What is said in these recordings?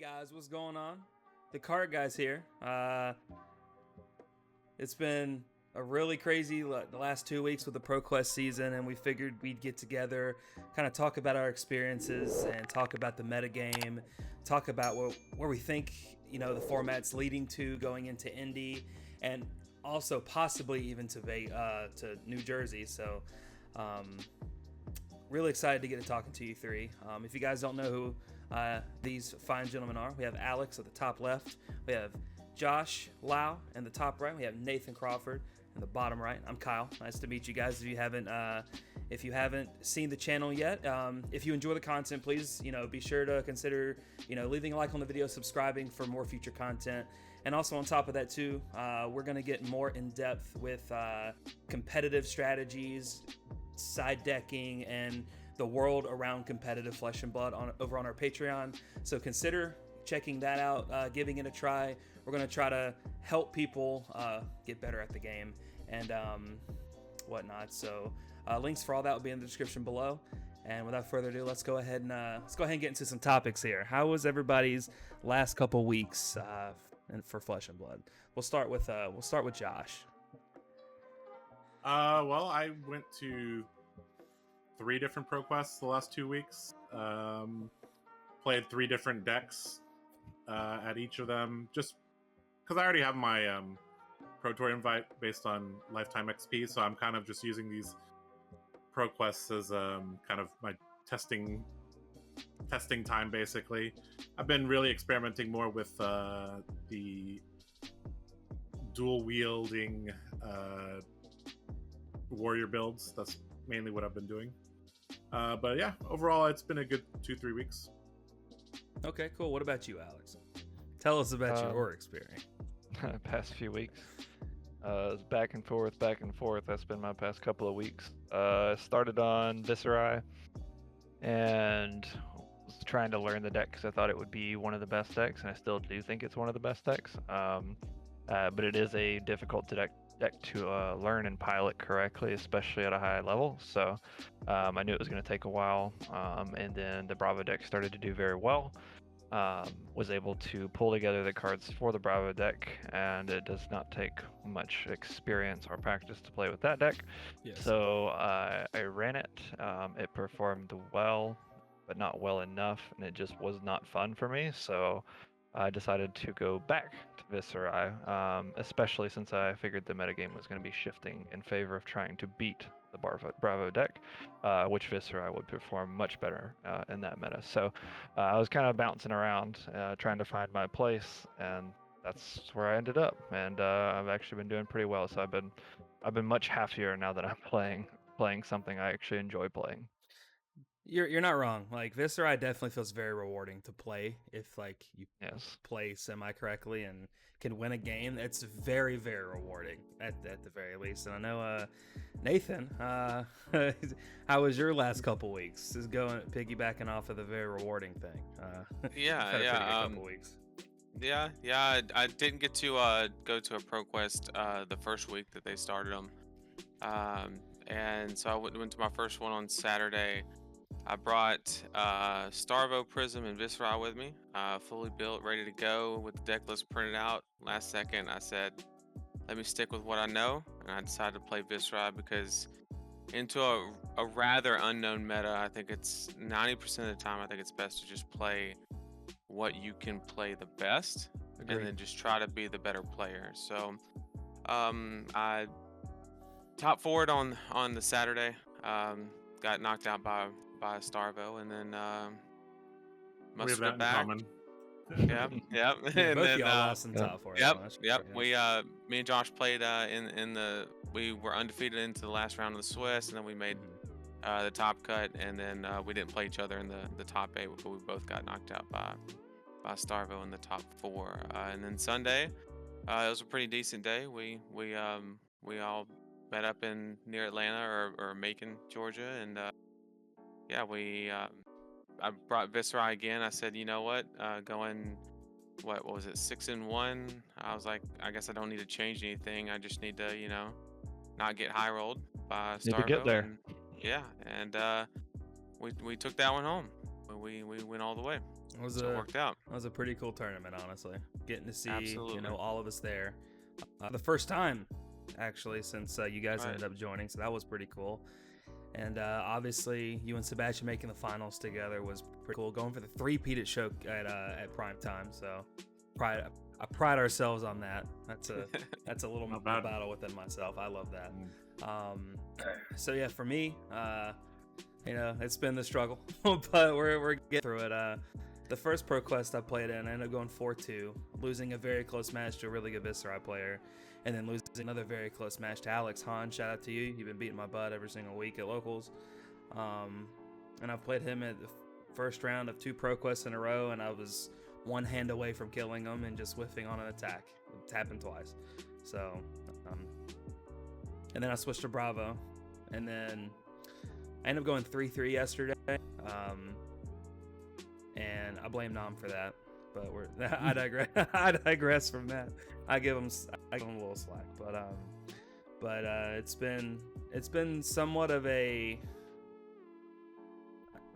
Guys, what's going on? TheCardGuyz here. It's been a really crazy the last 2 weeks with the ProQuest season, and we figured we'd get together, kind of talk about our experiences and talk about the metagame, talk about where we think the format's leading to going into Indy, and also possibly even to New Jersey. So really excited to get to talking to you three. If you guys don't know who these fine gentlemen are, we have Alex at the top left, we have Josh Lau in the top right, we have Nathan Crawford in the bottom right. I'm Kyle. Nice to meet you guys. If you haven't seen the channel yet, if you enjoy the content, please be sure to consider leaving a like on the video, subscribing for more future content, and also on top of that too, we're gonna get more in depth with competitive strategies, side decking, and the world around competitive Flesh and Blood over on our Patreon. So consider checking that out, giving it a try. We're going to try to help people get better at the game and whatnot. So links for all that will be in the description below. And without further ado, let's go ahead and get into some topics here. How was everybody's last couple weeks for Flesh and Blood? We'll start with Josh. Well, I went to 3 different ProQuests the last 2 weeks. Played 3 different decks at each of them, just because I already have my Pro Tour invite based on lifetime XP, so I'm kind of just using these ProQuests as kind of my testing time, basically. I've been really experimenting more with the dual wielding warrior builds. That's mainly what I've been doing. But yeah, overall, it's been a good 2-3 weeks. Okay, cool. What about you, Alex? Tell us about your experience. Past few weeks. Back and forth. That's been my past couple of weeks. Started on Visceri and was trying to learn the deck because I thought it would be one of the best decks, and I still do think it's one of the best decks. But it is a difficult deck to learn and pilot correctly, especially at a high level. So I knew it was going to take a while, and then the Bravo deck started to do very well. Was able to pull together the cards for the Bravo deck, and it does not take much experience or practice to play with that deck. Yes. So I ran it. It performed well, but not well enough, and it just was not fun for me. So I decided to go back to Visceri, especially since I figured the metagame was going to be shifting in favor of trying to beat the Bravo deck, which Visceri would perform much better in that meta. So I was kind of bouncing around, trying to find my place, and that's where I ended up. And I've actually been doing pretty well. So I've been much happier now that I'm playing something I actually enjoy playing. You're not wrong. Like, Visceri definitely feels very rewarding to play if you play semi correctly and can win a game. It's very, very rewarding at the very least. And I know Nathan, how was your last couple weeks? Just piggybacking off of the very rewarding thing. Couple weeks. Yeah. I didn't get to go to a ProQuest the first week that they started them, and so I went to my first one on Saturday. I brought Starvo, Prism, and Visceri with me, fully built, ready to go with the deck list printed out. Last second, I said, let me stick with what I know, and I decided to play Visceri because into a rather unknown meta, I think it's 90% of the time, I think it's best to just play what you can play the best. Agreed. And then just try to be the better player. So I top forward on the Saturday, got knocked out by Starvo, and then must have back. Yep. And both y'all lost in top four. Yep. We me and Josh played we were undefeated into the last round of the Swiss, and then we made the top cut, and then we didn't play each other in the top 8, but we both got knocked out by Starvo in the top 4. And then Sunday, it was a pretty decent day. We all met up near Atlanta or Macon, Georgia, and I brought Visceri again. I said, you know what, going, what was it, 6-1? I was like, I guess I don't need to change anything. I just need to, not get high rolled by Starvo. Need to get there. And we took that one home. We went all the way. So it worked out. It was a pretty cool tournament, honestly. Getting to see Absolutely. all of us there, the first time actually since you guys ended up joining, so that was pretty cool. And obviously, you and Sebastian making the finals together was pretty cool. Going for the three-peated show at prime time, so I pride ourselves on that. That's a little battle within myself. I love that. So yeah, for me, it's been the struggle, but we're getting through it. The first Pro Quest I played in, I ended up going 4-2, losing a very close match to a really good Viscerai player, and then losing another very close match to Alex Han. Shout out to you. You've been beating my butt every single week at locals. And I've played him at the first round of 2 Pro Quests in a row, and I was one hand away from killing him and just whiffing on an attack. It happened twice. So, and then I switched to Bravo, and then I ended up going 3-3 yesterday. And I blame Nam for that, but I digress. I digress from that. I give him a little slack, but it's been somewhat of a.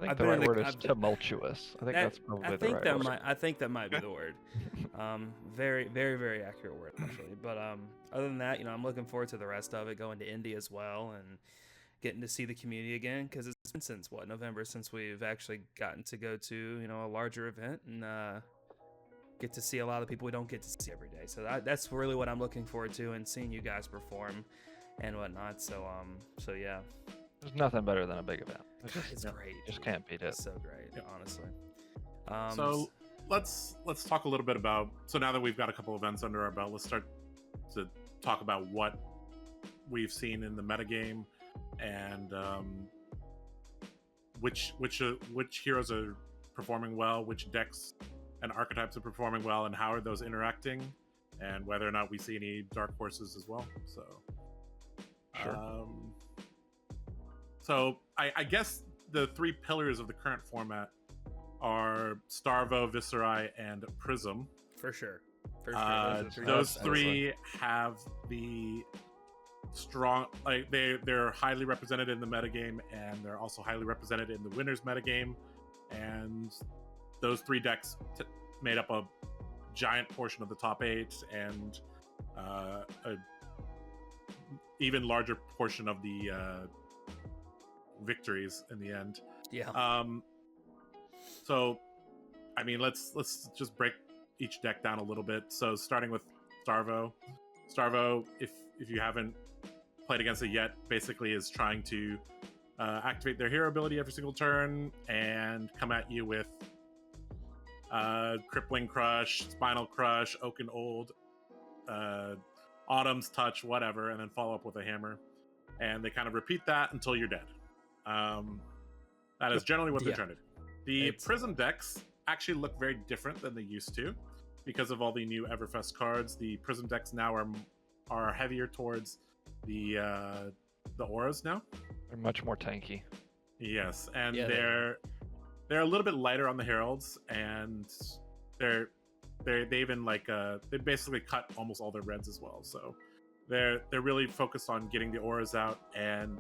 I think the right word is tumultuous. I think that's probably the right word. I think that might be the word. Very, very, very accurate word, actually. But other than that, I'm looking forward to the rest of it, going to Indy as well, and getting to see the community again, because it's been since November since we've actually gotten to go to a larger event and get to see a lot of people we don't get to see every day. So that's really what I'm looking forward to, and seeing you guys perform and whatnot. So yeah, there's nothing better than a big event. It's great. Just can't beat it. It's so great, honestly. So let's talk a little bit about. So now that we've got a couple events under our belt, let's start to talk about what we've seen in the metagame, and which heroes are performing well, which decks and archetypes are performing well, and how are those interacting, and whether or not we see any dark horses as well. So, sure. So I guess the 3 pillars of the current format are Starvo, Viscerai, and Prism. For sure. Those 3 have the strong, like they're highly represented in the metagame, and they're also highly represented in the winners metagame, and those 3 decks made up a giant portion of the top 8 and a even larger portion of the victories in the end. Yeah. So I mean, let's just break each deck down a little bit. So starting with Starvo, if you haven't played against it yet, basically is trying to activate their hero ability every single turn and come at you with Crippling Crush, Spinal Crush, Oaken Old, Autumn's Touch, whatever, and then follow up with a hammer. And they kind of repeat that until you're dead. That is generally what they're trying to do. The Prism decks actually look very different than they used to because of all the new Everfest cards. The Prism decks now are heavier towards the auras now. They're much more tanky. Yes, and they're a little bit lighter on the heralds, and they even they basically cut almost all their reds as well. So they're really focused on getting the auras out, and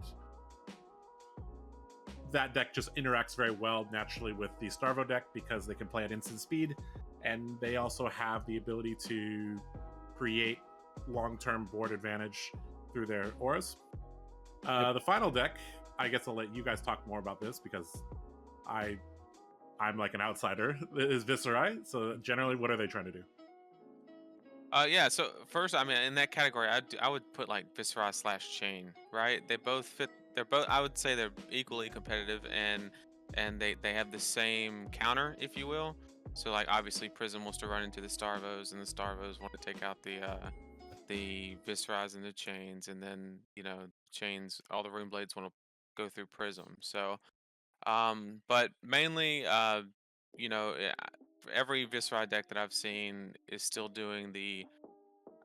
that deck just interacts very well naturally with the Starvo deck because they can play at instant speed, and they also have the ability to create long-term board advantage through their auras. The final deck, I guess I'll let you guys talk more about this because I'm like an outsider, is Viscerai. So generally, what are they trying to do? Yeah, so first, I mean, in that category, I would put like Viscerai / Chain, right? They both fit. They're both. I would say they're equally competitive, and they have the same counter, if you will. So like obviously, Prism wants to run into the Starvos, and the Starvos want to take out the Viscerais and the Chains, and then Chains, all the Rune Blades want to go through Prism. So, but mainly, every Viscerai deck that I've seen is still doing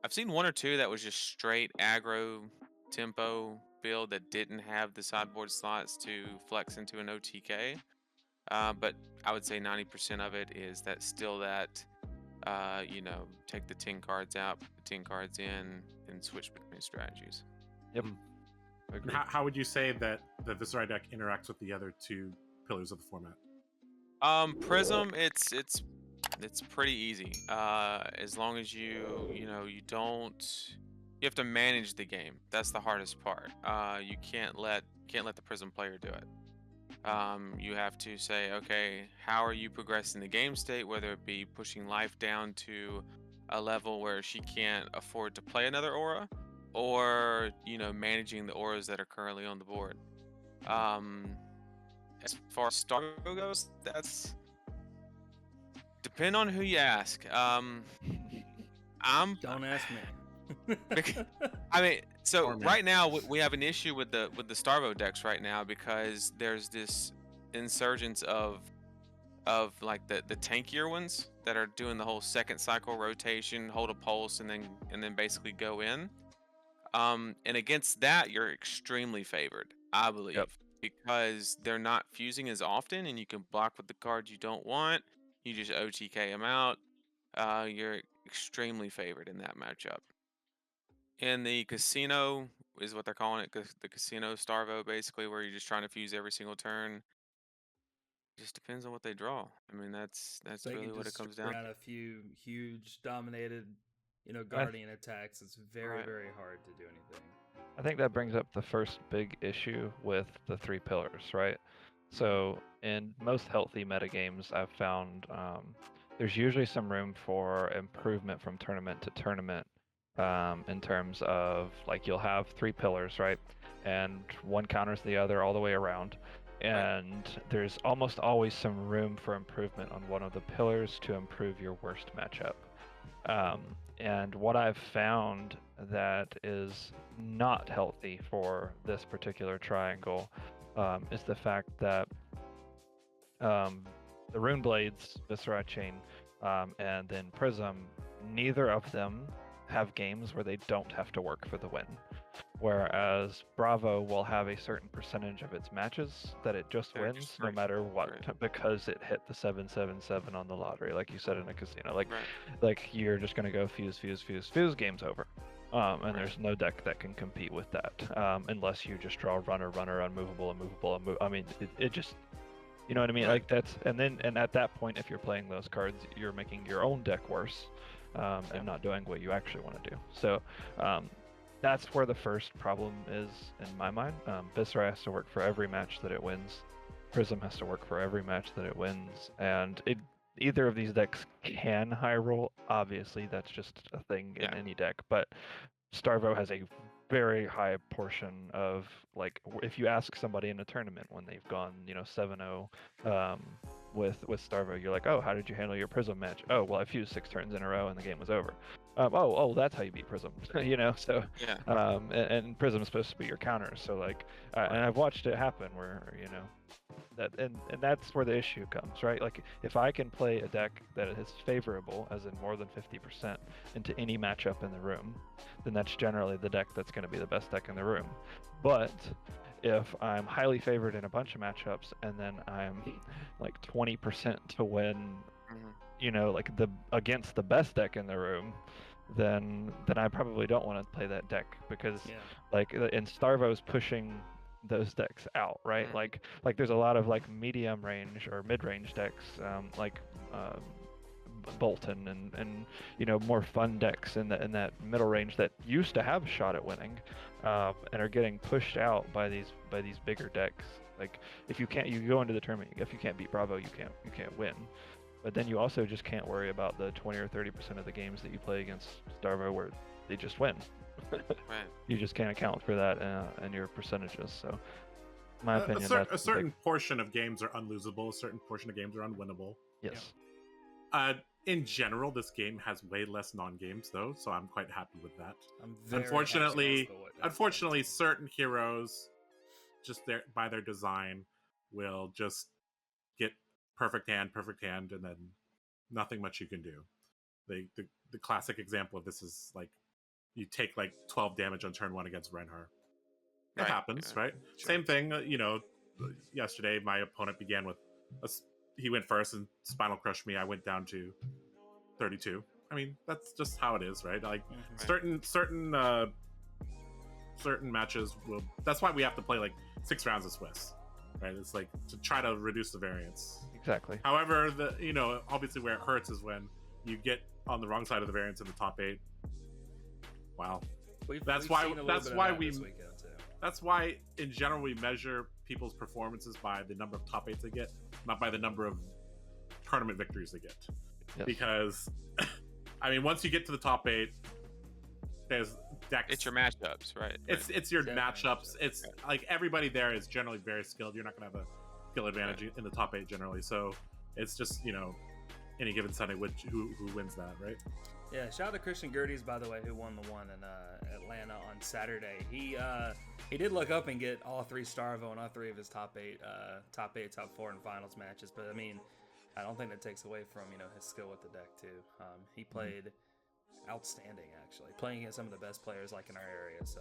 I've seen 1 or 2 that was just straight aggro tempo build that didn't have the sideboard slots to flex into an OTK. But I would say 90% of it is take the 10 cards out, put the 10 cards in, and switch between strategies. Yep. How would you say that the Viscerai deck interacts with the other 2 pillars of the format? Prism, it's pretty easy. As long as you know you don't, you have to manage the game. That's the hardest part. You can't let the Prism player do it. You have to say, okay, how are you progressing the game state? Whether it be pushing life down to a level where she can't afford to play another aura, or managing the auras that are currently on the board. As far as Stargo goes, that's depend on who you ask. I'm Don't ask me. I mean, so Or me. right now we have an issue with the Starvo decks right now because there's this insurgence of like the tankier ones that are doing the whole second cycle rotation, hold a pulse, and then basically go in. And against that, you're extremely favored, I believe, Yep. because they're not fusing as often, and you can block with the cards you don't want. You just OTK them out. You're extremely favored in that matchup. In the casino is what they're calling it, the casino Starvo, basically, where you're just trying to fuse every single turn. Just depends on what they draw. I mean, that's They really can what it just comes string down out to. a few huge dominated, I guardian attacks. It's very, Right. very hard to do anything. I think that brings up the first big issue with the 3 pillars, right? So in most healthy metagames, I've found there's usually some room for improvement from tournament to tournament in terms of like you'll have 3 pillars, right? And one counters the other all the way around. And there's almost always some room for improvement on one of the pillars to improve your worst matchup. And what I've found that is not healthy for this particular triangle is the fact that the Rune Blades, Viscera Chain, and then Prism, neither of them have games where they don't have to work for the win. Whereas Bravo will have a certain percentage of its matches that it just They're wins just no free. matter what, Right. because it hit the 777 on the lottery, like you said in a casino. Like, Right. like you're just gonna go fuse, game's over. And Right. there's no deck that can compete with that, unless you just draw runner, unmovable. I mean, it just, you know what I mean? Right. Like that's, and at that point, if you're playing those cards, you're making your own deck worse, and not doing what you actually want to do. So, that's where the first problem is in my mind. Viscera has to work for every match that it wins. Prism has to work for every match that it wins, and either of these decks can high roll. Obviously, that's just a thing in any deck. But Starvo has a very high portion of like if you ask somebody in a tournament when they've gone 7-0 with Starvo, you're like, oh, how did you handle your Prism match? Oh, well, I fused 6 turns in a row and the game was over. Oh, that's how you beat Prism. So Yeah. and Prism's supposed to be your counter. So like, and I've watched it happen where that and that's where the issue comes, right? Like if I can play a deck that is favorable, as in more than 50%, into any matchup in the room, then that's generally the deck that's going to be the best deck in the room. But if I'm highly favored in a bunch of matchups and then I'm like 20% to win, like against the best deck in the room, then I probably don't want to play that deck because like and Starvo's pushing those decks out, right? Like there's a lot of like medium range or mid range decks, like Bolton and more fun decks in that middle range that used to have a shot at winning, and are getting pushed out by these bigger decks. Like if you go into the tournament, if you can't beat Bravo, you can't win. But then you also just can't worry about the 20 or 30% of the games that you play against Starvo where they just win. Right. You just can't account for that in your percentages. So, in my opinion, a certain portion of games are unlosable. A certain portion of games are unwinnable. Yes. In general, this game has way less non-games though, so I'm quite happy with that. I'm very Unfortunately, certain heroes, just by their design, will just get perfect hand, and then nothing much you can do. The classic example of this is like you take like 12 damage on turn 1 against Reinhardt. It happens, right? Sure. Same thing. Yesterday my opponent began with he went first and spinal crushed me. I went down to 32. I mean, that's just how it is, right? Like certain matches will. That's why we have to play like 6 rounds of Swiss, right? It's like to try to reduce the variance. Exactly. However, obviously where it hurts is when you get on the wrong side of the variance in the top 8. Wow. That's why in general we measure people's performances by the number of top 8s they get, not by the number of tournament victories they get. Yes. Because I mean, once you get to the top 8, there's decks. It's your matchups, right? It's your matchups. It's like everybody there is generally very skilled. You're not going to have a skill advantage in the top 8 generally. So it's just, any given Sunday who wins that, right? Yeah, shout out to Christian Gerdes, by the way, who won the one in Atlanta on Saturday. He did look up and get all 3 Starvo and all 3 of his top 4, and finals matches. But I mean, I don't think that takes away from his skill with the deck too. He played outstanding, actually, playing against some of the best players like in our area. So,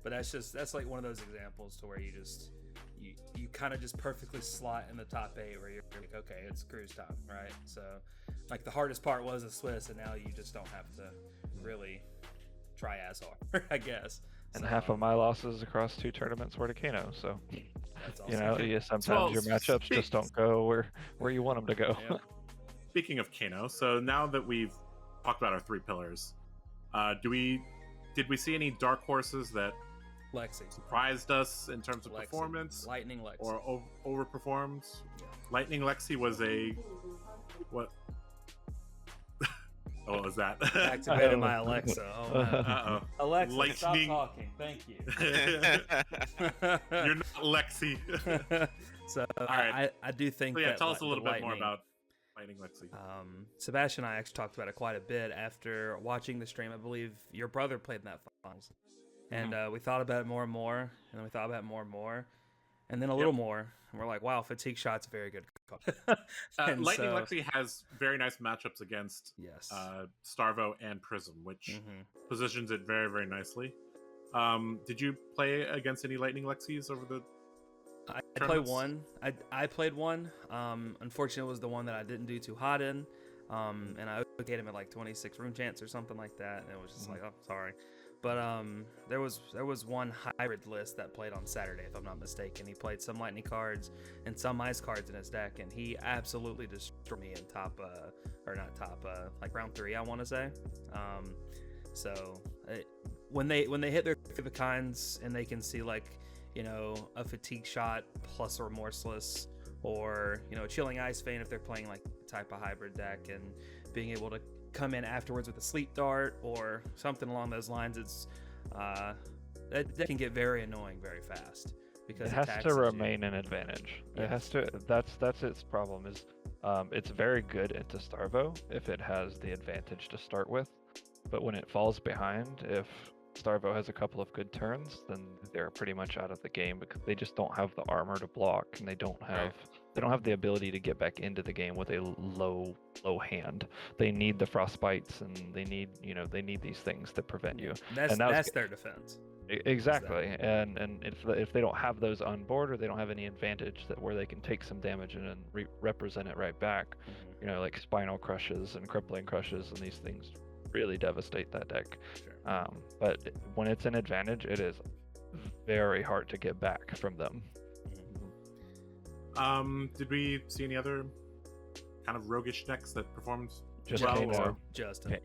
but that's like one of those examples to where you kind of just perfectly slot in the top 8 where you're like, okay, it's cruise time, right? So, like, the hardest part was the Swiss, and now you just don't have to really try as hard, I guess. And so, half of my losses across 2 tournaments were to Kano, so that's awesome. sometimes your matchups just don't go where you want them to go. Yeah. Speaking of Kano, so now that we've talked about our 3 pillars, did we see any dark horses that Lexi surprised us in terms of performance? Lightning Lexi. Or overperformed? Yeah. Lightning Lexi was a... What? What was that? Activated my Alexa. Oh, no. Uh-oh. Alexa, Lightning. stop talking. Thank you. You're not Lexi. So All right. I do think So yeah, that tell us a little bit Lightning, more about Lightning Lexi. Sebastian and I actually talked about it quite a bit after watching the stream. I believe your brother played in that finals. And we thought about it more and more, and then we thought about it more and more, and then a little more, and we're like, wow, fatigue shot's a very good call. Lightning Lexi has very nice matchups against Starvo and Prism, which positions it very, very nicely. Did you play against any Lightning Lexis over the I played one. I played one. Unfortunately, it was the one that I didn't do too hot in, and I okayed him at like 26 room chance or something like that, and it was just like, oh, sorry. But there was one hybrid list that played on Saturday, if I'm not mistaken. He played some lightning cards and some ice cards in his deck, and he absolutely destroyed me in like round 3, I want to say. When they hit their 3 of a kinds and they can see like a fatigue shot plus remorseless, or a chilling ice vein if they're playing like type of hybrid deck, and being able to come in afterwards with a sleep dart or something along those lines, it's that can get very annoying very fast because it has to remain an advantage. Yes. It has to. That's its problem. Is it's very good into Starvo if it has the advantage to start with, but when it falls behind, if Starvo has a couple of good turns, then they're pretty much out of the game because they just don't have the armor to block, and they don't have the ability to get back into the game with a low hand. They need the frostbites, and they need these things that prevent you. That's their defense. Exactly. And if they don't have those on board, or they don't have any advantage where they can take some damage and then represent it right back, like spinal crushes and crippling crushes, and these things really devastate that deck. Sure. But when it's an advantage, it is very hard to get back from them. Did we see any other kind of roguish decks that performed Just well? Kano. Or... Justin.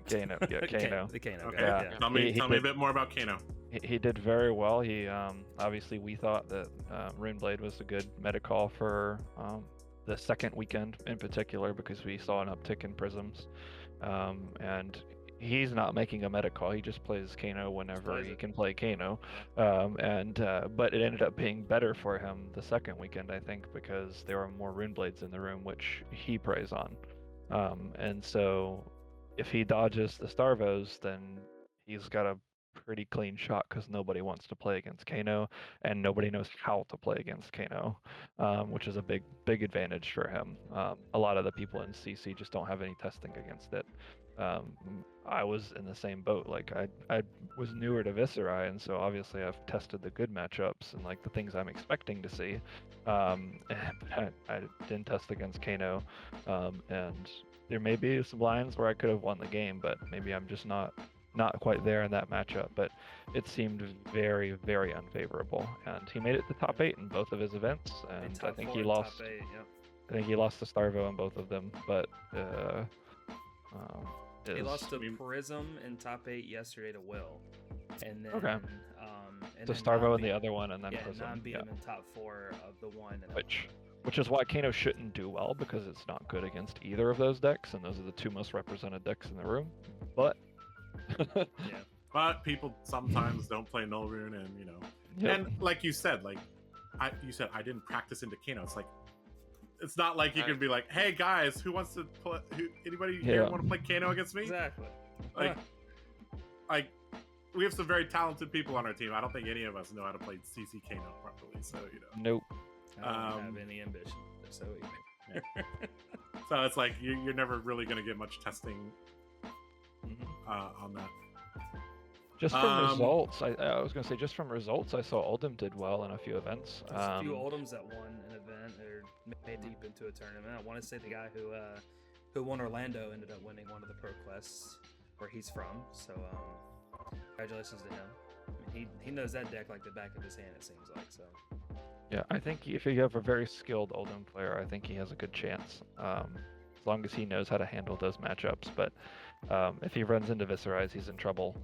Kano. Yeah, Kano. The Kano Okay. guy. Yeah. Tell me a bit more about Kano. He did very well. He obviously, we thought that Runeblade was a good meta call for the second weekend in particular, because we saw an uptick in prisms, and he's not making a meta call. He just plays Kano whenever he can play Kano, but it ended up being better for him the second weekend, I think, because there were more Runeblades in the room, which he preys on, and so if he dodges the Starvos, then he's got a pretty clean shot, because nobody wants to play against Kano, and nobody knows how to play against Kano, which is a big advantage for him. A lot of the people in CC just don't have any testing against it. I was in the same boat. Like I was newer to Viserai, and so obviously I've tested the good matchups and like the things I'm expecting to see. And I didn't test against Kano, and there may be some lines where I could have won the game, but maybe I'm just not quite there in that matchup. But it seemed very, very unfavorable, and he made it to top 8 in both of his events, and I think he lost. Top 8, yep. I think he lost to Starvo in both of them, but He lost to I mean- Prism in top 8 yesterday to Will, and then Okay. and to then Starvo Nam in the beat- other one, and then yeah, Prism. Nam beat Yeah. him in top 4 of the one. And Which is why Kano shouldn't do well, because it's not good against either of those decks, and those are the two most represented decks in the room. But yeah, But people sometimes don't play Null Rune, and you know. Yep. And like you said, you said I didn't practice into Kano. It's like it's not like you Right. can be like, hey guys, who wants to play? Anybody here Yeah. want to play Kano against me? exactly. Like we have some very talented people on our team. I don't think any of us know how to play CC Kano properly. So you know. Nope. I don't have Um, any ambition. So easy. So it's like you're never really going to get much testing Mhm. on that. Just from Um, results, I was gonna say just from results, I saw Oldham did well in a few events. There's a few Oldhams that won an event or made deep into a tournament. I want to say the guy who won Orlando ended up winning one of the pro quests where he's from. So congratulations to him. I mean, he knows that deck like the back of his hand. It seems like so. Yeah, I think if you have a very skilled Oldham player, I think he has a good chance. As long as he knows how to handle those matchups. But if he runs into Viscerize, he's in trouble.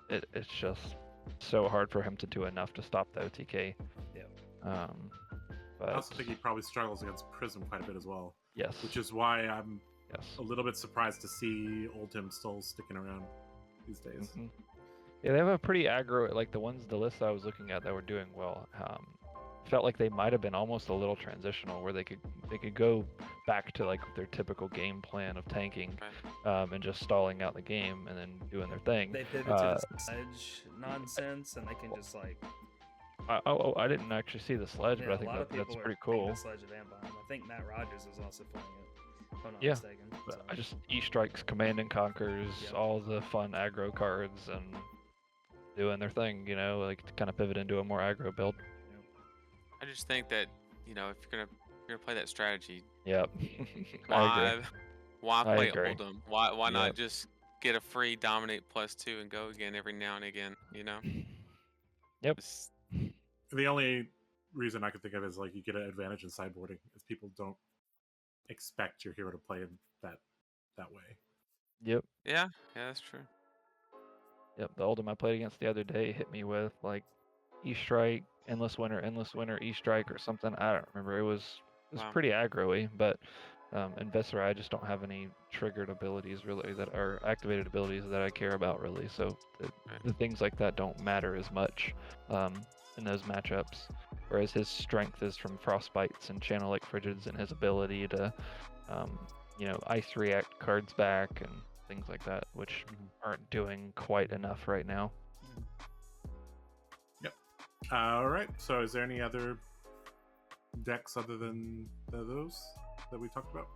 It's just so hard for him to do enough to stop the OTK. Yeah. But I also think he probably struggles against Prism quite a bit as well, yes, which is why I'm yes. a little bit surprised to see Oldham still sticking around these days. Mhm. Yeah, they have a pretty aggro. Like the list I was looking at that were doing well. Felt like they might have been almost a little transitional, where they could go back to like their typical game plan of tanking, and just stalling out the game and then doing their thing. They pivot to the sledge nonsense, and they can just like. I didn't actually see the sledge, Yeah, but I a think lot of that's people are pretty playing cool. the sledge at Ambon. I think Matt Rogers is also playing it. If I'm not Yeah, mistaken. But So. I just E-strikes, command and conquers, Yep. all the fun aggro cards, and doing their thing. You know, like to kind of pivot into a more aggro build. I just think that if you're gonna play that strategy, Yep. I agree. why I play agree. Oldham? Why not Yep. just get a free dominate +2 and go again every now and again? Yep. Just- The only reason I could think of is like you get an advantage in sideboarding is people don't expect your hero to play that way. Yep. yeah, that's true. Yep. The Oldham I played against the other day hit me with like E-strike, endless winter, E-strike or something. I don't remember. It was Wow. pretty aggro-y, but in Viscera I just don't have any triggered abilities really that are activated abilities that I care about really. So the things like that don't matter as much in those matchups. Whereas his strength is from frostbites and channel like frigids, and his ability to ice react cards back and things like that, which aren't doing quite enough right now. All right. So, is there any other decks other than those that we talked about?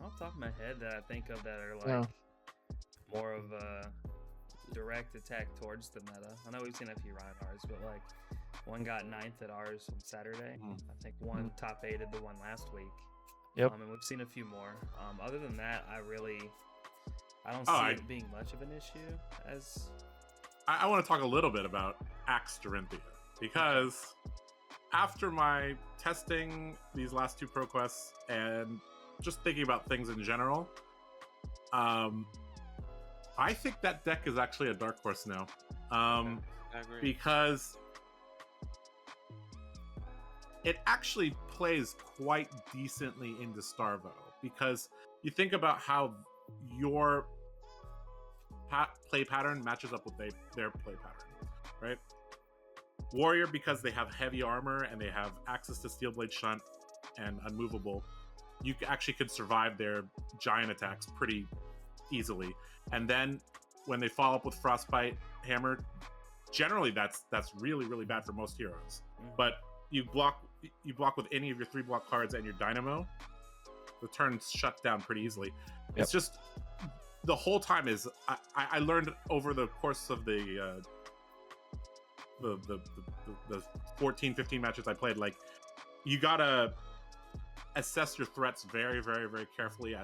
Off the top of my head that I think of that are like Yeah. more of a direct attack towards the meta. I know we've seen a few Reinhardts, but like one got 9th at ours on Saturday. Mhm. I think one top 8'd the one last week. Yep. And we've seen a few more. Other than that, I don't Oh, see I- it being much of an issue as I want to talk a little bit about Axe Dorinthia because after my testing these last 2 pro quests and just thinking about things in general, I think that deck is actually a dark horse now. I agree. Because it actually plays quite decently into Starvo. Because you think about how your play pattern matches up with their play pattern, right? Warrior, because they have heavy armor and they have access to Steelblade Shunt and Unmovable, you actually could survive their giant attacks pretty easily. And then when they follow up with Frostbite Hammer, generally that's really, really bad for most heroes. But you block with any of your 3-block cards and your Dynamo, the turn's shut down pretty easily. Yep. It's just the whole time is I learned over the course of the 14-15 matches I played, like you gotta assess your threats very, very, very carefully.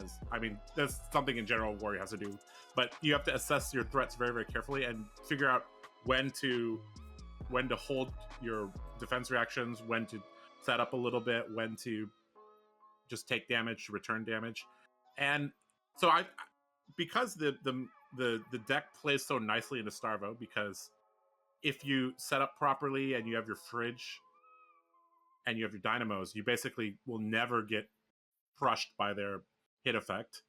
That's something in general Warrior has to do, but you have to assess your threats very, very carefully and figure out when to hold your defense reactions, when to set up a little bit, when to just take damage, return damage. And so because the deck plays so nicely into Starvo, because if you set up properly and you have your fridge and you have your dynamos, you basically will never get crushed by their hit effect.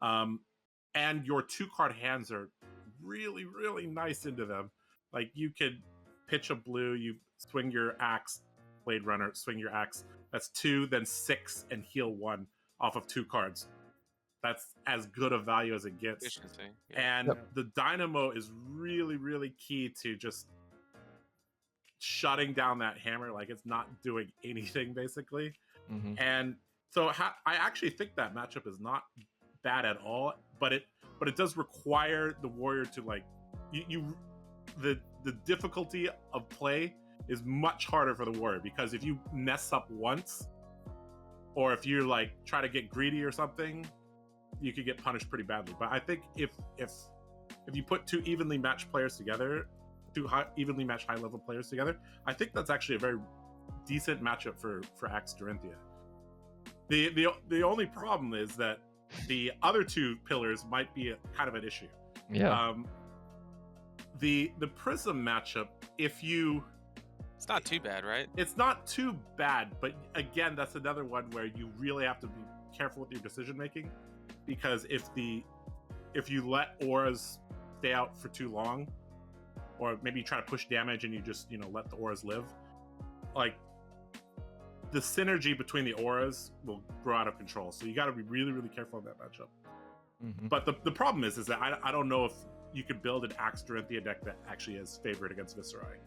And your 2-card hands are really, really nice into them. Like, you could pitch a blue, you swing your axe, Blade Runner, swing your axe. That's 2, then 6, and heal 1 off of 2 cards. That's as good a value as it gets. Efficiency. And the dynamo is really, really key to just shutting down that hammer. Like, it's not doing anything, basically. And so I actually think that matchup is not bad at all, but it does require the warrior to, like, the difficulty of play is much harder for the warrior, because if you mess up once, or if you like try to get greedy or something, you could get punished pretty badly. But I think if you put 2 evenly matched players together, 2 evenly matched high level players together, I think that's actually a very decent matchup for Axe Dorinthia. The only problem is that the other 2 pillars might be kind of an issue. The Prism matchup, it's not too bad, right? It's not too bad, but again, that's another one where you really have to be careful with your decision making, because if you let auras stay out for too long, or maybe you try to push damage and you just let the auras live, like, the synergy between the auras will grow out of control. So you got to be really, really careful in that matchup. But the problem is that I don't know if you could build an Axe Dorinthia deck that actually is favored against Viserai.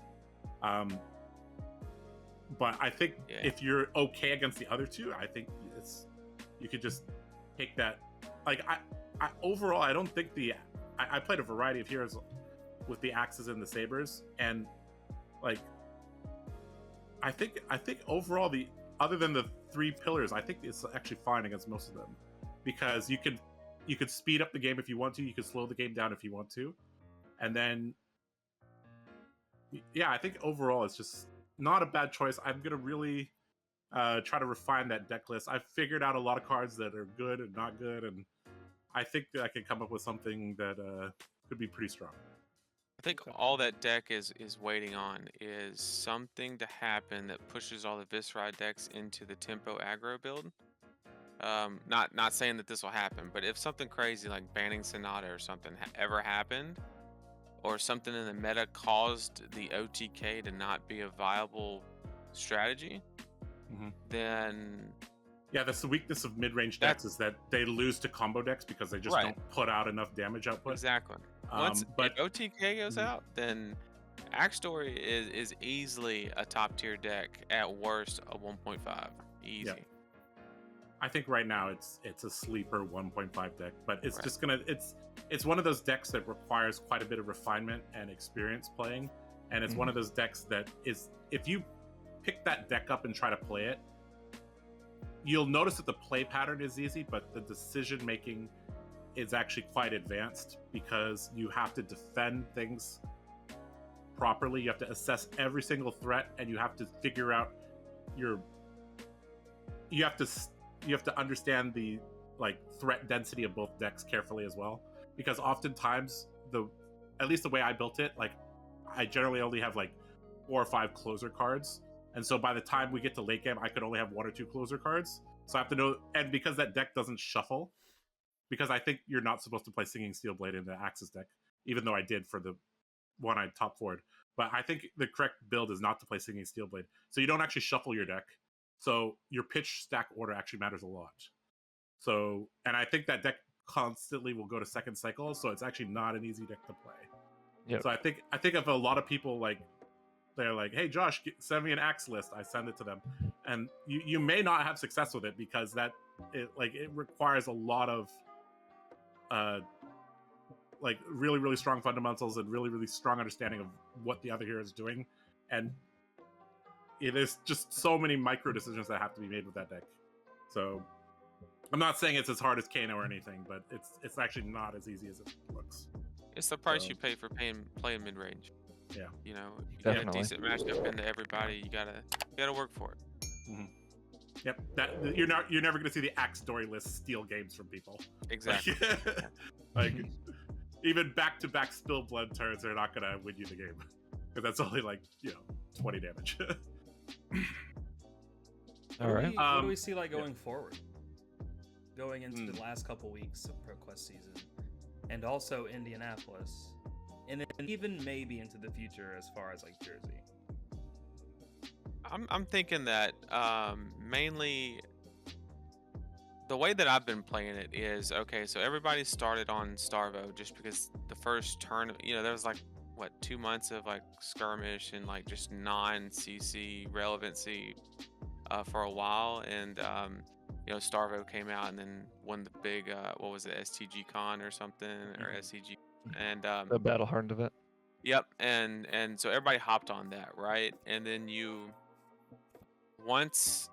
But I think if you're okay against the other 2, I think you could just take that. Like, I overall, I don't think I played a variety of heroes with the axes and the sabers, and like, I think overall, other than the 3 pillars, I think it's actually fine against most of them, because you could speed up the game if you want to, you could slow the game down if you want to, and then I think overall it's just not a bad choice. I'm gonna really try to refine that deck list. I've figured out a lot of cards that are good and not good, and I think that I can come up with something that could be pretty strong. I think all that deck is waiting on is something to happen that pushes all the Viserai decks into the tempo aggro build. Not saying that this will happen, but if something crazy like banning Sonata or something ever happened, or something in the meta caused the OTK to not be a viable strategy, then that's the weakness of mid-range decks, is that they lose to combo decks because they just don't put out enough damage output. Exactly. If OTK goes out, then Axe Story is easily a top tier deck, at worst a 1.5. Easy. Yeah. I think right now it's a sleeper 1.5 deck, but it's just gonna it's one of those decks that requires quite a bit of refinement and experience playing, and it's one of those decks that is, if you pick that deck up and try to play it, you'll notice that the play pattern is easy, but the decision making is actually quite advanced, because you have to defend things properly. You have to assess every single threat, and you have to figure out you have to understand the threat density of both decks carefully as well, because oftentimes at least the way I built it, I generally only have 4 or 5 closer cards, and so by the time we get to late game, I could only have 1 or 2 closer cards. So I have to know, and because that deck doesn't shuffle, because I think you're not supposed to play Singing Steelblade in the Axis deck, even though I did for the one I top forward. But I think the correct build is not to play Singing Steelblade. So you don't actually shuffle your deck. So your pitch stack order actually matters a lot. So, and I think that deck constantly will go to second cycle, so it's actually not an easy deck to play. Yep. So I think if a lot of people they're like, hey Josh, send me an axe list, I send it to them, and you may not have success with it, because it requires a lot of really, really strong fundamentals and really, really strong understanding of what the other hero is doing, and it is just so many micro decisions that have to be made with that deck. So I'm not saying it's as hard as Kano or anything, but it's actually not as easy as it looks. It's the price you pay for playing mid range. Yeah, you get a Definitely. decent matchup into everybody. You gotta work for it. Yep. That you're never gonna see the Axe story list steal games from people. Exactly. Like even back-to-back spill blood turns are not gonna win you the game because that's only like 20 damage. All right. What do we see like going forward? Going into the last couple weeks of ProQuest season, and also Indianapolis, and then even maybe into the future as far as like Jersey. I'm thinking that mainly the way that I've been playing it is okay. So everybody started on Starvo just because the first tournament, there was like 2 months of like skirmish and like just non-CC relevancy for a while, and Starvo came out and then won the big what was it, STG Con or something, or SCG, and The battle hardened of it. yep, and so everybody hopped on that, right? And then once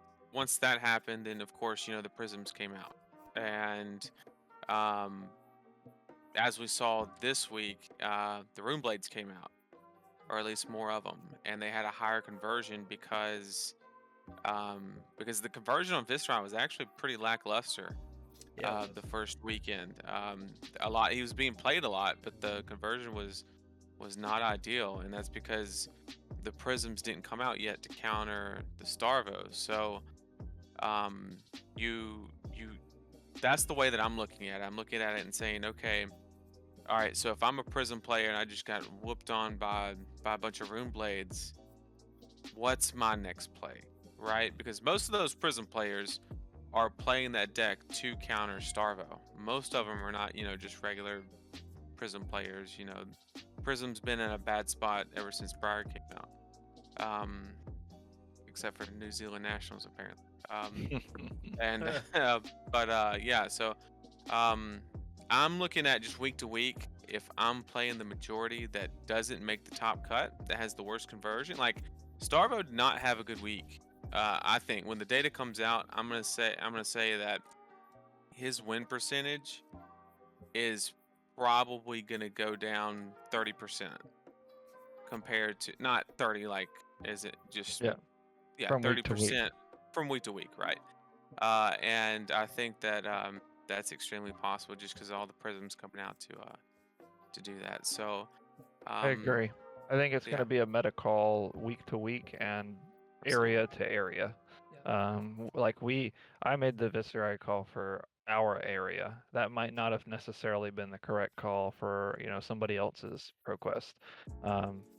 that happened, then of course the Prisms came out, and as we saw this week, the Rune Blades came out, or at least more of them, and they had a higher conversion because the conversion on Viscerai was actually pretty lackluster. The first weekend, he was being played a lot, but the conversion was not ideal, and that's because the Prisms didn't come out yet to counter the Starvos. So that's the way that I'm looking at it. I'm looking at it and saying, okay, all right, so if I'm a Prism player and I just got whooped on by a bunch of Rune Blades, what's my next play, right? Because most of those Prism players are playing that deck to counter Starvo. Most of them are not, just regular Prism players. Prism's been in a bad spot ever since Briar came out, except for New Zealand Nationals apparently. So I'm looking at just week to week. If I'm playing the majority that doesn't make the top cut, that has the worst conversion, like Starvo did not have a good week. I think when the data comes out, I'm gonna say that his win percentage is probably gonna go down 30% compared to, not 30 like, is it just from 30% from week to week, right? And I think that that's extremely possible just because all the Prisms coming out to do that. So I agree. I think it's going to be a meta call week to week and area to area. I made the Viscerai call for our area. That might not have necessarily been the correct call for somebody else's ProQuest,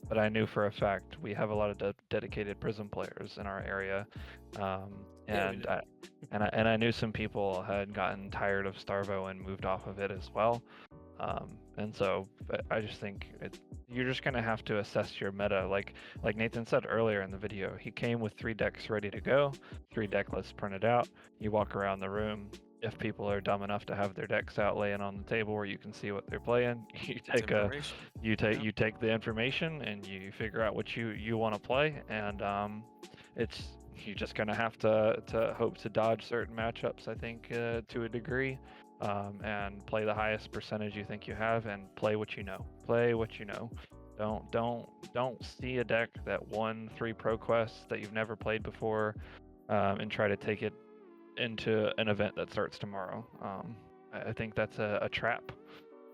but I knew for a fact we have a lot of dedicated Prism players in our area, and I knew some people had gotten tired of Starvo and moved off of it as well. And so I just think you're just gonna have to assess your meta. Like Nathan said earlier in the video, he came with 3 decks ready to go, 3 deck lists printed out. You walk around the room. If people are dumb enough to have their decks out laying on the table where you can see what they're playing, you take the information and you figure out what you want to play, and you're just gonna have to hope to dodge certain matchups, I think, to a degree. And play the highest percentage you think you have, and play what you know. Don't see a deck that won 3 ProQuests that you've never played before, and try to take it into an event that starts tomorrow. I think that's a trap.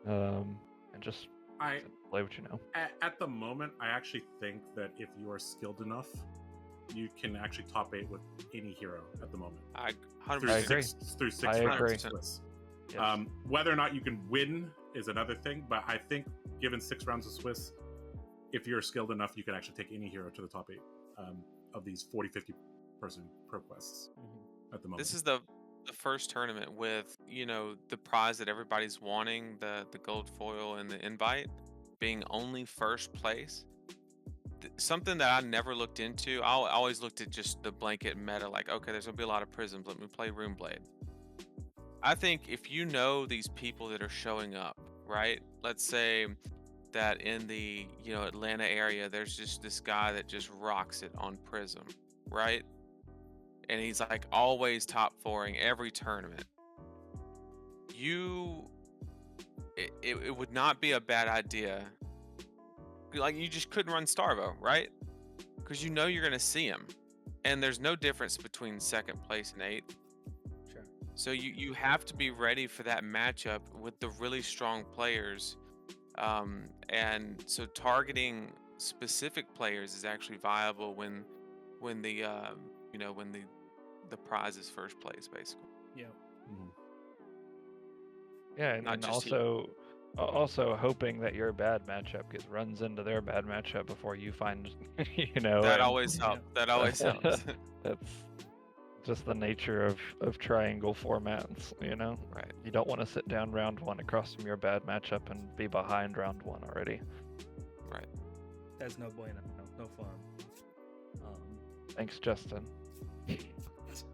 And just play what you know. At the moment, I actually think that if you are skilled enough, you can actually top 8 with any hero at the moment. I agree. Through 6 I rounds agree. of Swiss. Yes. Whether or not you can win is another thing, but I think given 6 rounds of Swiss, if you're skilled enough, you can actually take any hero to the top 8 of these 40-50 person ProQuests at the moment. This is the first tournament with the prize that everybody's wanting, the gold foil and the invite, being only first place. Something that I never looked into. I always looked at just the blanket meta, like, okay, there's gonna be a lot of Prisms, let me play Rune Blade. I think if you know these people that are showing up, right? Let's say that in the Atlanta area, there's just this guy that just rocks it on Prism, right? And he's like always top 4ing every tournament. It would not be a bad idea. Like, you just couldn't run Starvo, right? Because you're gonna see him. and there's no difference between second place and 8th. Sure. So you have to be ready for that matchup with the really strong players, and so targeting specific players is actually viable when the when the prize is first place, basically. Yeah. Yeah, and, Not and just also hoping that your bad matchup runs into their bad matchup before you find, That and always helps. That always helps. that's just the nature of triangle formats. Right. You don't want to sit down round 1 across from your bad matchup and be behind round 1 already. Right. That's no bueno. No fun. Thanks, Justin.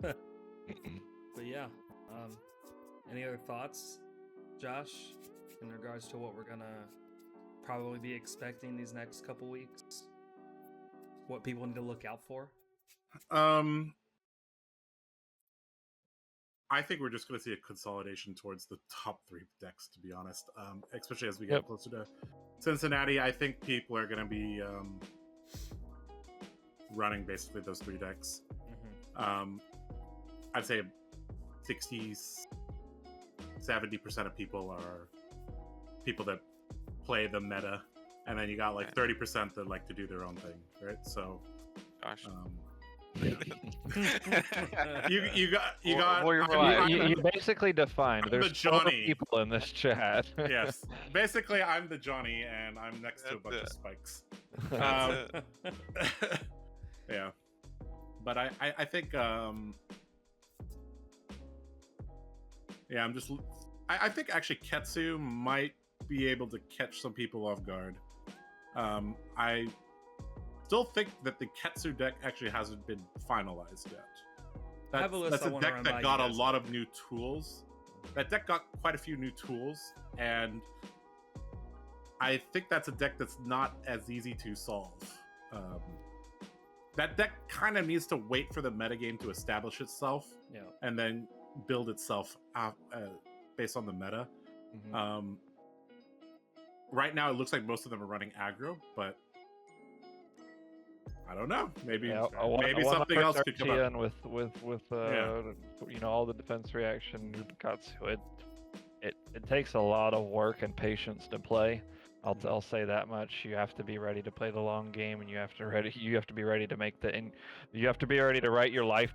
But yeah. Any other thoughts, Josh, in regards to what we're gonna probably be expecting these next couple weeks? What people need to look out for? I think we're just going to see a consolidation towards the top 3 decks, to be honest. Especially as we get closer to Cincinnati, I think people are going to be running basically those 3 decks. I'd say 60-70% of people are people that play the meta, and then you got like 30% that like to do their own thing, right? So, Gosh. you got. You basically defined. There's the Johnny. 4 people in this chat. Yes, basically, I'm the Johnny, and I'm next to a bunch of spikes. Yeah, but I think yeah, I think actually Ketsu might be able to catch some people off guard. I still think that the Ketsu deck actually hasn't been finalized yet. That's a deck that got a lot of new tools. That deck got quite a few new tools, and I think that's a deck that's not as easy to solve. That deck kind of needs to wait for the metagame to establish itself, and then build itself out based on the meta. Right now, it looks like most of them are running aggro, but I don't know. Maybe something else could come up. With all the defense reaction Katsu, it takes a lot of work and patience to play. I'll say that much. You have to be ready to play the long game, and you have to be ready to make you have to be ready to write your life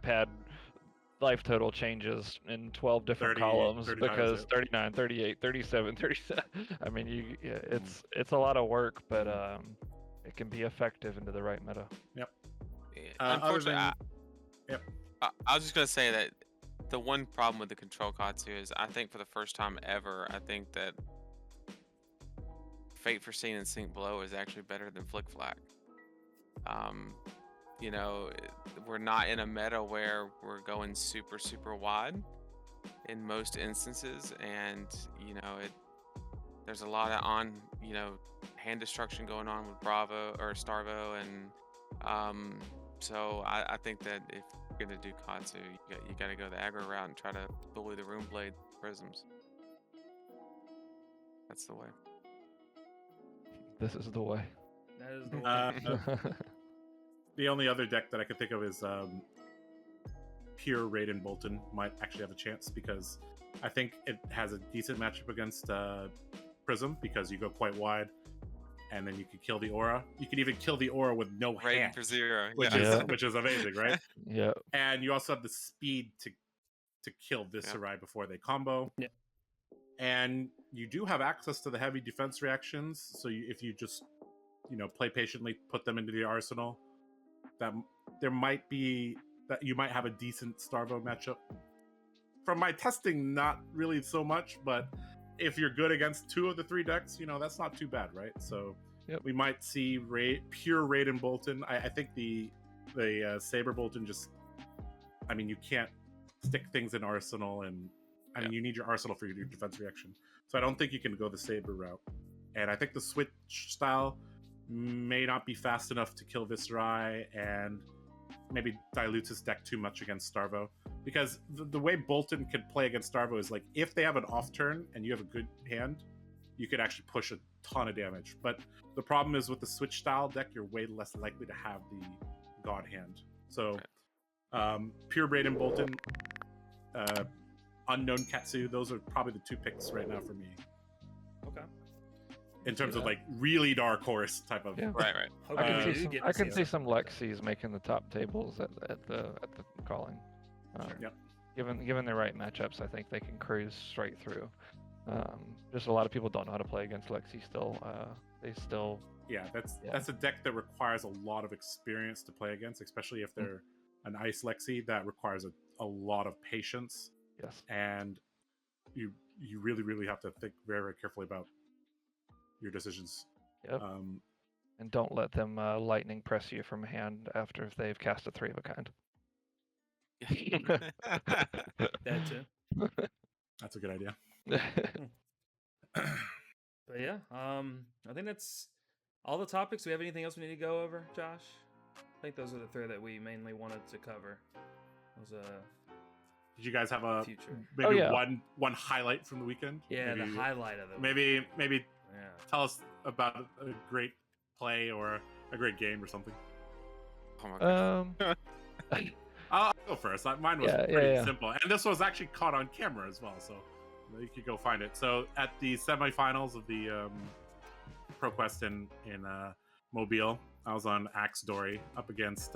total changes in 12 different columns, because 39, 38, 37, 37. I mean, it's a lot of work, but it can be effective into the right meta. Yep. Unfortunately, I was just gonna say that the one problem with the control Katsu is, I think for the first time ever, I think that Fate Foreseen and Sink Below is actually better than Flick Flack. We're not in a meta where we're going super, super wide in most instances, and there's a lot of hand destruction going on with Bravo or Starvo, and so I think that if you're gonna do Katsu, you gotta go the aggro route and try to bully the Rune Blade Prisms. That's the way. This is the way. That is the way. The only other deck that I could think of is pure Raiden Bolton might actually have a chance, because I think it has a decent matchup against Prism, because you go quite wide, and then you can kill the aura. You can even kill the aura with no hand for 0, which is amazing, right? Yeah. And you also have the speed to kill Viserai before they combo. Yeah. And you do have access to the heavy defense reactions, so if you just play patiently, put them into the arsenal, that there might be that you might have a decent Starvo matchup. From my testing, not really so much, but if you're good against 2 of the 3 decks, that's not too bad, right? So we might see pure Raiden Bolton. I think the Saber Bolton you can't stick things in arsenal, and you need your arsenal for your defense reaction. So I don't think you can go the Saber route. And I think the switch style may not be fast enough to kill Viserai, and maybe dilutes his deck too much against Starvo. Because the way Bolton can play against Starvo is like, if they have an off turn and you have a good hand, you could actually push a ton of damage. But the problem is with the switch style deck, you're way less likely to have the God hand. So Purebred and Bolton, Unknown Katsu. Those are probably the 2 picks right now for me. Okay. In terms of like really dark horse type of. Yeah. Right. Hopefully I can see some Lexis making the top tables at the calling. Yep. Given the right matchups, I think they can cruise straight through. Just a lot of people don't know how to play against Lexi still. Yeah, that's a deck that requires a lot of experience to play against, especially if they're an Ice Lexi. That requires a lot of patience. Yes. And you really have to think very, very carefully about your decisions. Yep. And don't let them lightning press you from hand after they've cast a 3 of a kind. That too. That's a good idea. But yeah, I think that's all the topics. Do we have anything else we need to go over, Josh? I think those are the 3 that we mainly wanted to cover. Did you guys have a future. maybe one highlight from the weekend? Yeah, maybe, the highlight of the maybe yeah. tell us about a great play or a great game or something. Oh my God. I'll go first. Mine was pretty simple, and this was actually caught on camera as well, so you could go find it. So at the semifinals of the ProQuest in Mobile, I was on Axe Dory up against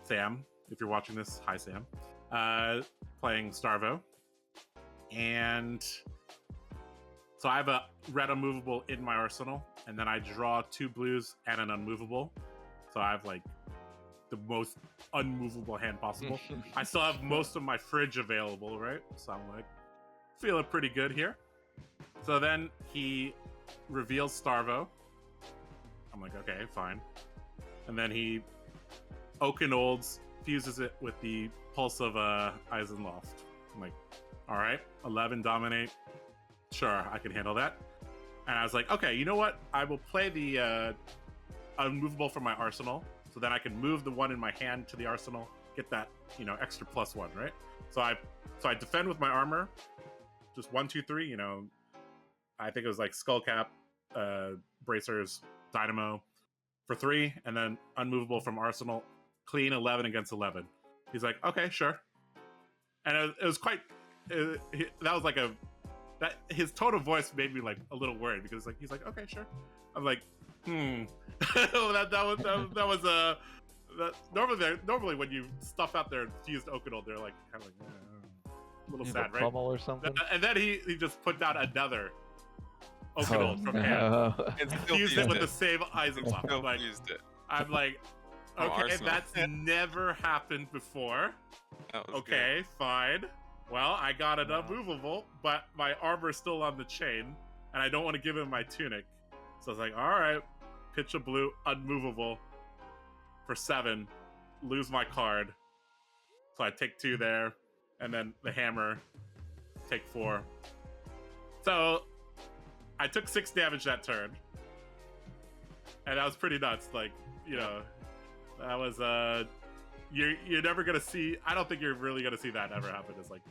Sam. If you're watching this, hi Sam. Playing Starvo, and so I have a red unmovable in my arsenal, and then I draw 2 blues and an unmovable, so I have like the most unmovable hand possible. I still have most of my fridge available, right? So I'm like feeling pretty good here. So then he reveals Starvo. I'm like, okay, fine. And then he Oakenolds, fuses it with the Pulse of Eisenloft. I'm like, all right, 11 dominate. Sure, I can handle that. And I was like, okay, you know what? I will play the unmovable from my arsenal, so then I can move the 1 in my hand to the arsenal, get that, extra +1, right? So I defend with my armor, just 1, 2, 3. I think it was like Skullcap, Bracers, Dynamo for 3, and then unmovable from arsenal. Clean 11 against 11. He's like, okay, sure. And it was quite. That was like his tone of voice made me like a little worried, because like he's like, okay, sure. I'm like, that was normally when you stuff out their fused Okanold, they're like kind of like a little sad, right? Or something. And then he just put down another Okanold from hand and fused it with the same Eisenloft. I'm like, okay, that's never happened before. Okay, good. Fine. Well, I got an unmovable, but my armor's still on the chain, and I don't want to give him my tunic. So I was like, all right, pitch a blue, unmovable for 7, lose my card. So I take 2 there, and then the hammer, take 4. So I took 6 damage that turn, and that was pretty nuts. Like, that was you're never gonna see. I don't think you're really gonna see that ever happen. It's like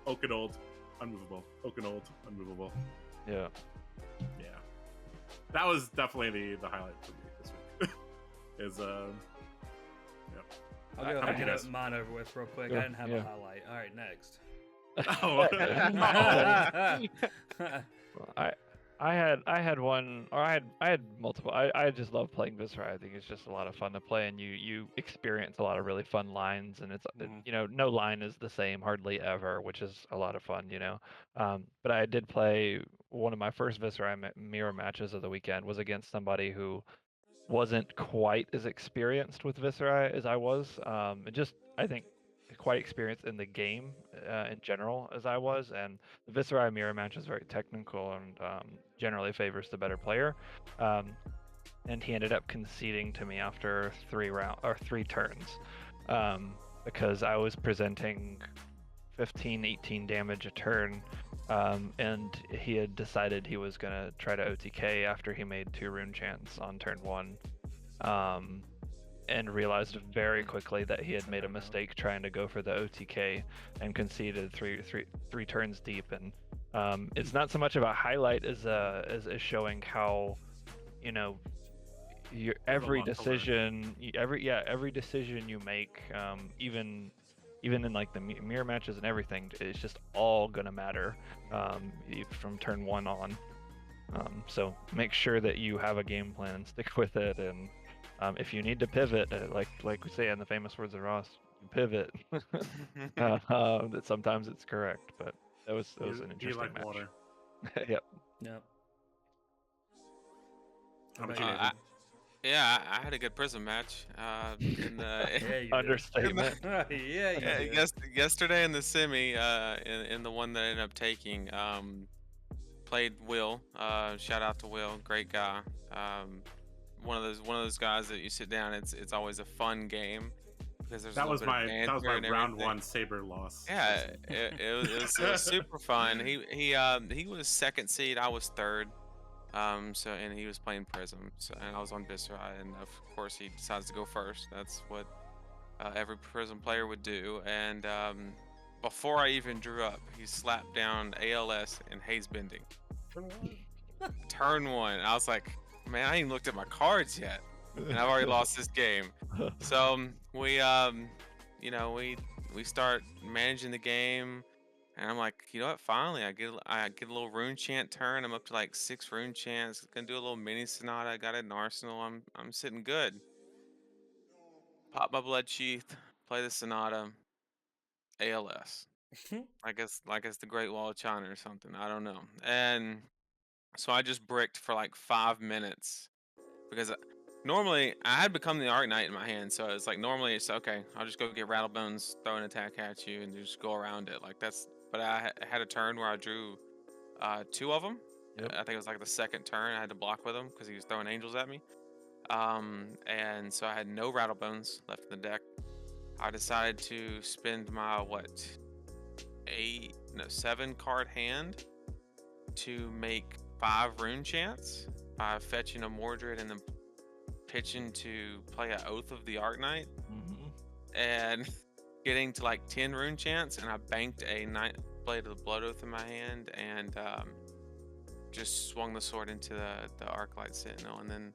Okanold, unmovable. Okanold, unmovable. Yeah. That was definitely the highlight for me this week. I'll go ahead and get mine over with real quick. I didn't have a highlight. All right, next. Well, I had one, or I had multiple. I just love playing Viscera. I think it's just a lot of fun to play, and you experience a lot of really fun lines, and it's no line is the same hardly ever, which is a lot of fun, But I did play one of my first Viscera mirror matches of the weekend was against somebody who wasn't quite as experienced with Viscera as I was. I think quite experienced in the game in general as I was, and the Viscera mirror match is very technical and generally favors the better player. And he ended up conceding to me after 3 turns because I was presenting 15, 18 damage a turn, and he had decided he was going to try to OTK after he made 2 rune chants on turn 1. And realized very quickly that he had made a mistake trying to go for the OTK and conceded three turns deep. And it's not so much of a highlight as showing how, every lot to learn. decision, every decision you make, even in like the mirror matches and everything, it's just all gonna matter from turn 1 on. So make sure that you have a game plan and stick with it. And if you need to pivot, like we say in the famous words of Ross, you pivot. That sometimes it's correct, but that was an Be interesting like match. water. Yep. Yep. How about about you, you, Nathan? Yeah, I had a good Prism match. In the Yeah, you Understatement. did. Yeah, you did. yesterday in the semi, in the one that I ended up taking, played Will. Shout out to Will, great guy. One of those guys that you sit down. It's always a fun game because there's a That little was bit of my banter and round everything. 1 Saber loss. Yeah, it was super fun. He was second seed, I was third. So and he was playing Prism, so and I was on Viscera, and of course he decides to go first. That's what every Prism player would do. And before I even drew up, he slapped down ALS and haze bending. Turn 1. I was like, man, I ain't even looked at my cards yet, and I've already lost this game. So we start managing the game, and I'm like, you know what? Finally, I get a little rune chant turn. I'm up to like 6 rune chants. Gonna do a little mini sonata. I got it in arsenal. I'm sitting good. Pop my blood sheath. Play the sonata. ALS. I guess like it's the Great Wall of China or something. I don't know. And so I just bricked for like 5 minutes because normally I had become the Arc Knight in my hand, so it's like normally it's okay. I'll just go get Rattlebones, throw an attack at you, and just go around it like that's. But I had a turn where I drew 2 of them. Yep. I think it was like the second turn I had to block with him because he was throwing angels at me. And so I had no Rattlebones left in the deck. I decided to spend my 7 card hand to make 5 rune chants by fetching a Mordred and then pitching to play an Oath of the Arc Knight, and getting to like 10 rune chants, and I banked a Blade of the Blood Oath in my hand, and just swung the sword into the Arclight Sentinel, and then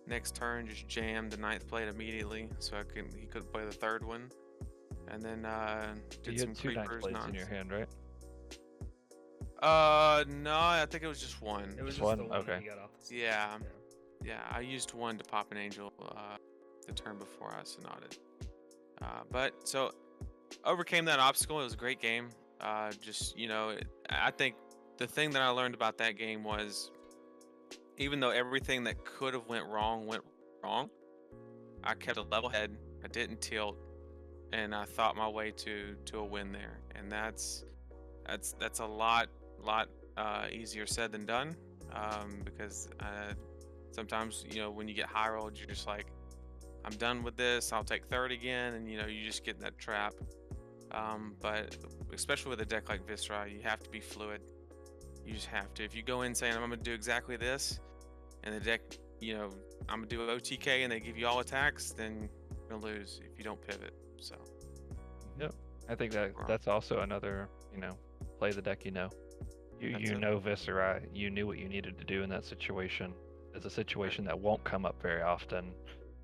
next turn just jammed the 9th blade immediately, so he could play the 3rd one, and then did You some had 2 9th creepers. blades in your hand, right? No, I think it was just one. It was Just just one? the one that Okay. you got off the Yeah. Yeah, I used 1 to pop an angel the turn before I sonated. But so overcame that obstacle. It was a great game. I think the thing that I learned about that game was, even though everything that could have went wrong, I kept a level head. I didn't tilt, and I thought my way to a win there. And that's a lot easier said than done, because sometimes when you get high rolled, you're just like, I'm done with this. I'll take 3rd again, and you just get in that trap. But especially with a deck like Viscera, you have to be fluid. You just have to. If you go in saying I'm gonna do exactly this, and the deck, I'm gonna do OTK, and they give you all attacks, then you're gonna lose if you don't pivot. So. Yep. I think that's also another, play the deck you know. You know Viscera, you knew what you needed to do in that situation. It's a situation that won't come up very often.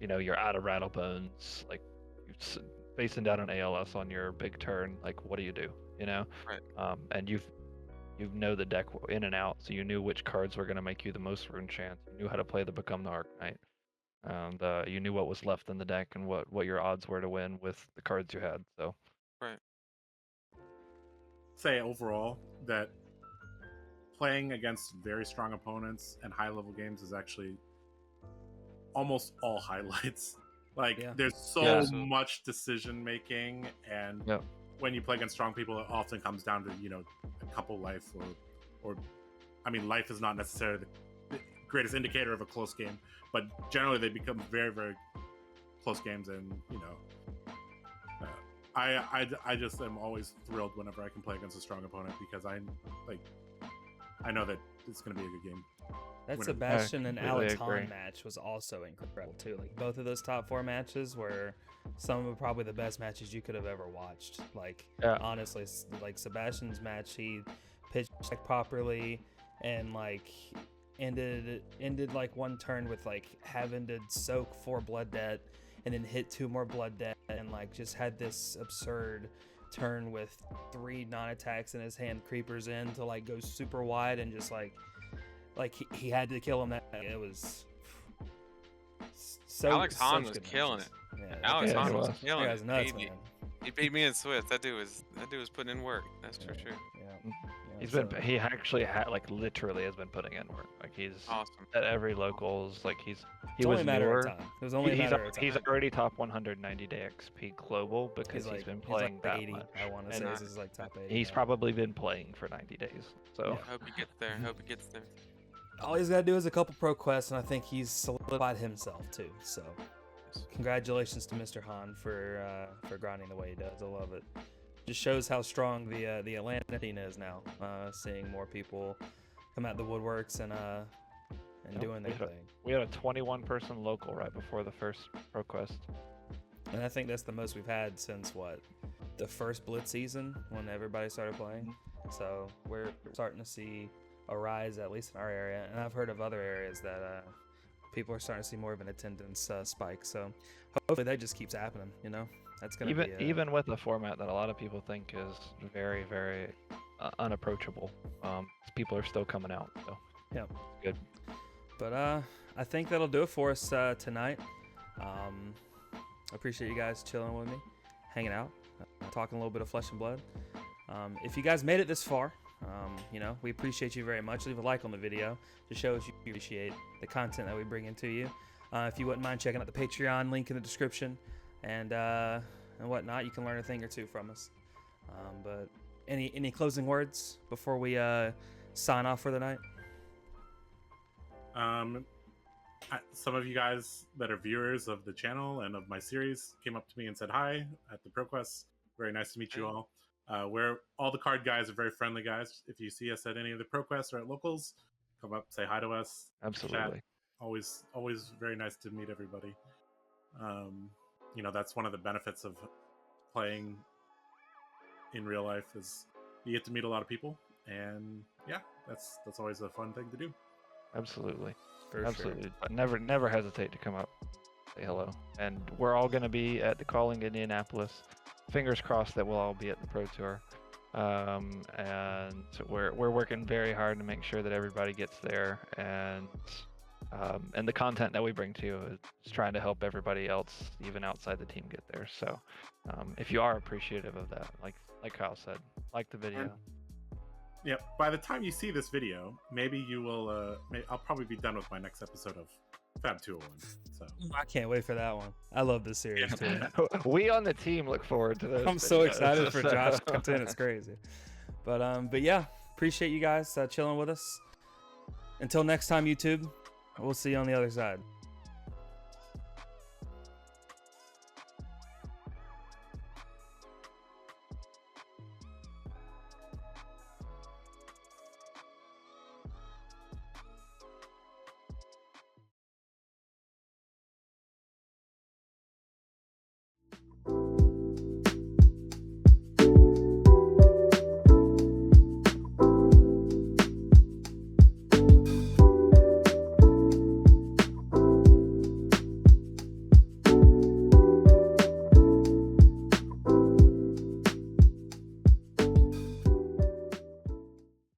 You're out of Rattlebones, like you're facing down an ALS on your big turn. Like, what do you do? Right. And you know the deck in and out, so you knew which cards were going to make you the most rune chance. You knew how to play the Become the Arc Knight, and you knew what was left in the deck and what your odds were to win with the cards you had. So. Right. Say overall that playing against very strong opponents and high level games is actually almost all highlights. Like, there's so much decision making, and when you play against strong people, it often comes down to a couple life, or I mean, life is not necessarily the greatest indicator of a close game, but generally they become very, very close games. And I just am always thrilled whenever I can play against a strong opponent, because I know that it's going to be a good game. That Sebastian and Alex Hahn match was also incredible too. Like, both of those top 4 matches were some of probably the best matches you could have ever watched. Like, honestly, like Sebastian's match, he pitched properly, and ended like one turn with like having to soak 4 blood debt and then hit 2 more blood debt, and like just had this absurd turn with 3 non-attacks in his hand, creepers in to like go super wide, and just like he had to kill him. That it was so. Alex Hahn was good killing matches. it. Yeah, Alex Yeah, Hahn he was was. killing that it. guy's nuts, man. He beat me in Swift. That dude was putting in work. That's for sure. Yeah, He actually had like literally has been putting in work. Like he's Awesome. at every locals. Like he It's was only a matter newer. of time. It was only a He's matter of time. he's already top 190 day XP global because he's been playing like that 80, much. I want to say And this is like top 80. he's now. probably been playing for 90 days. So Hope he gets there. Hope he gets there. All he's got to do is a couple pro quests, and I think he's solidified himself too. So, congratulations to Mr. Han for grinding the way he does. I love it. Just shows how strong the Atlanta scene is now. Seeing more people come out the woodworks and doing their thing. we had a 21 person local right before the first pro quest. And I think that's the most we've had since the first Blitz season when everybody started playing. So we're starting to see a rise, at least in our area, and I've heard of other areas that people are starting to see more of an attendance spike. So hopefully that just keeps happening. You know, that's gonna be Even with a format that a lot of people think is very, very unapproachable, people are still coming out. So yeah, good. But I think that'll do it for us tonight. Appreciate you guys chilling with me, hanging out, talking a little bit of Flesh and Blood. If you guys made it this far, we appreciate you very much. Leave a like on the video to show us you appreciate the content that we bring into you. If you wouldn't mind checking out the Patreon link in the description and whatnot, you can learn a thing or two from us. But any closing words before we sign off for the night? Some of you guys that are viewers of the channel and of my series came up to me and said hi at the ProQuest. Very nice to meet you all. We're all the card guys are very friendly guys. If you see us at any of the ProQuests or at locals, come up, say hi to us. Absolutely. Chat. Always very nice to meet everybody. That's one of the benefits of playing in real life is you get to meet a lot of people, and yeah, that's always a fun thing to do. Absolutely. For Absolutely. sure. But never hesitate to come up, say hello. And we're all going to be at the Calling Indianapolis. Fingers crossed that we'll all be at the Pro Tour. And so we're working very hard to make sure that everybody gets there, and the content that we bring to you is trying to help everybody else, even outside the team, get there. So if you are appreciative of that, like Kyle said, like the video. Yeah, by the time you see this video, maybe you will. I'll probably be done with my next episode of Fab 201. So I can't wait for that one. I love this series too. We on the team look forward to this. I'm so excited for Josh's content. It's crazy. But yeah, appreciate you guys chilling with us. Until next time, YouTube, we'll see you on the other side.